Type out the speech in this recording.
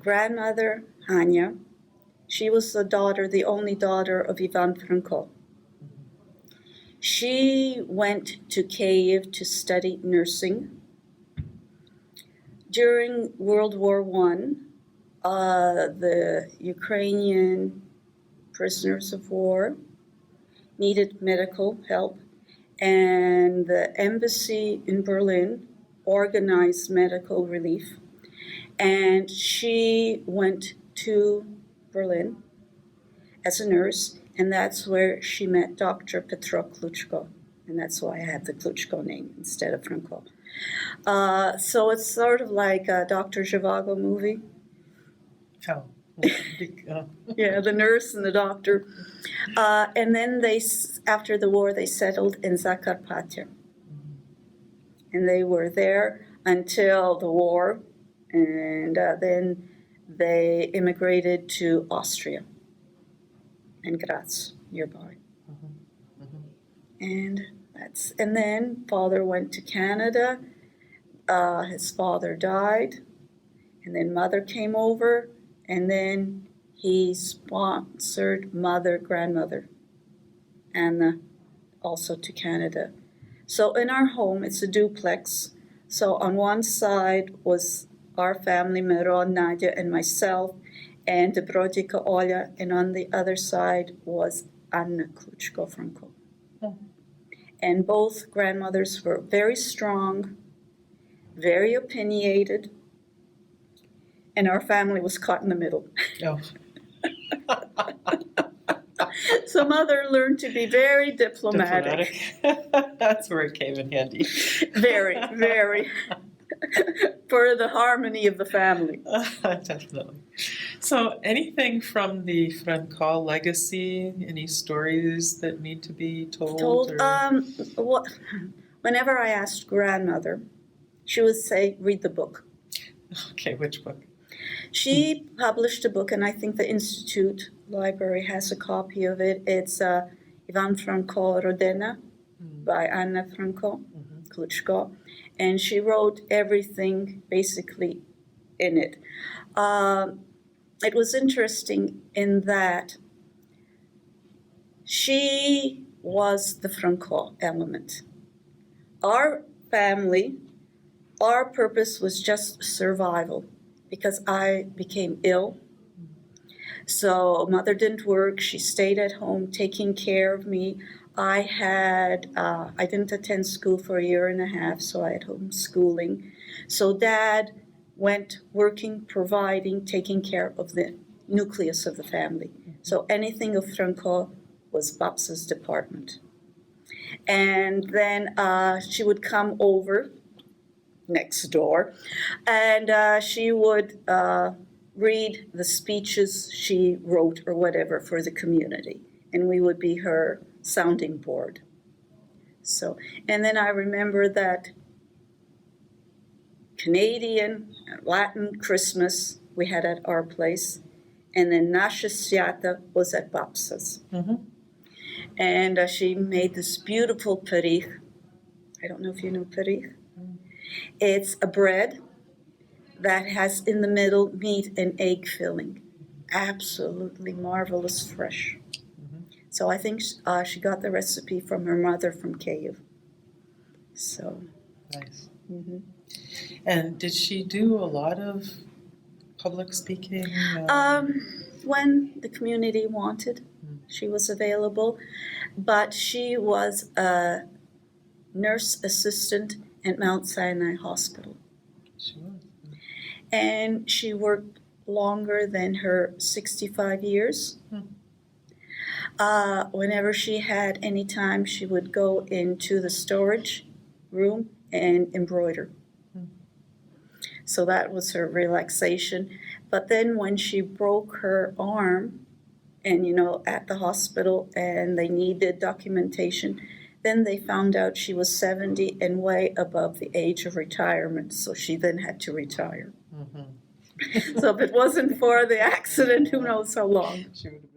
grandmother, Hanya, she was the only daughter of Ivan Franko. She went to Kyiv to study nursing. During World War I, the Ukrainian prisoners of war needed medical help, and the embassy in Berlin organized medical relief. And she went to Berlin as a nurse, and that's where she met Dr. Petro Kluchko. And that's why I have the Kluchko name instead of Franco. So it's sort of like a Dr. Zhivago movie. Oh. Yeah, the nurse and the doctor. And then after the war, they settled in Zakarpattia. And they were there until the war, and then they immigrated to Austria and Graz, nearby. And then father went to Canada. His father died, and then mother came over, and then he sponsored grandmother, Anna, also to Canada. So in our home, it's a duplex. So on one side was our family, Miron, Nadia, and myself, and Brodika Olya, and on the other side was Anna Kluchko Franco. And both grandmothers were very strong, very opinionated, and our family was caught in the middle. Oh. So mother learned to be very diplomatic. That's where it came in handy. Very, very. For the harmony of the family. Definitely. So anything from the Franco legacy, any stories that need to be told? Whenever I asked grandmother, she would say, read the book. Okay, which book? She published a book, and I think the Institute Library has a copy of it. It's Ivan Franko Rodena by Anna Franko, Kluchko. And she wrote everything basically in it. It was interesting in that she was the Franco element. Our family, our purpose was just survival, because I became ill. So mother didn't work. She stayed at home taking care of me. I didn't attend school for a year and a half, so I had homeschooling. So dad went working, providing, taking care of the nucleus of the family. So anything of Franco was Babsa's department. And then she would come over next door, and she would read the speeches she wrote or whatever for the community, and we would be her sounding board. So, and then I remember that Canadian, Latin Christmas we had at our place, and then Nasha Sviata was at Babsa's. And she made this beautiful perich. I don't know if you know perich. It's a bread that has in the middle meat and egg filling. Absolutely marvelous, fresh. So I think she got the recipe from her mother from Kyiv. So. Nice. And did she do a lot of public speaking? When the community wanted, she was available. But she was a nurse assistant at Mount Sinai Hospital. She was. And she worked longer than her 65 years. Whenever she had any time, she would go into the storage room and embroider. So that was her relaxation. But then when she broke her arm, and at the hospital, and they needed documentation, then they found out she was 70 and way above the age of retirement, so she then had to retire. So if it wasn't for the accident, who knows how long. She would have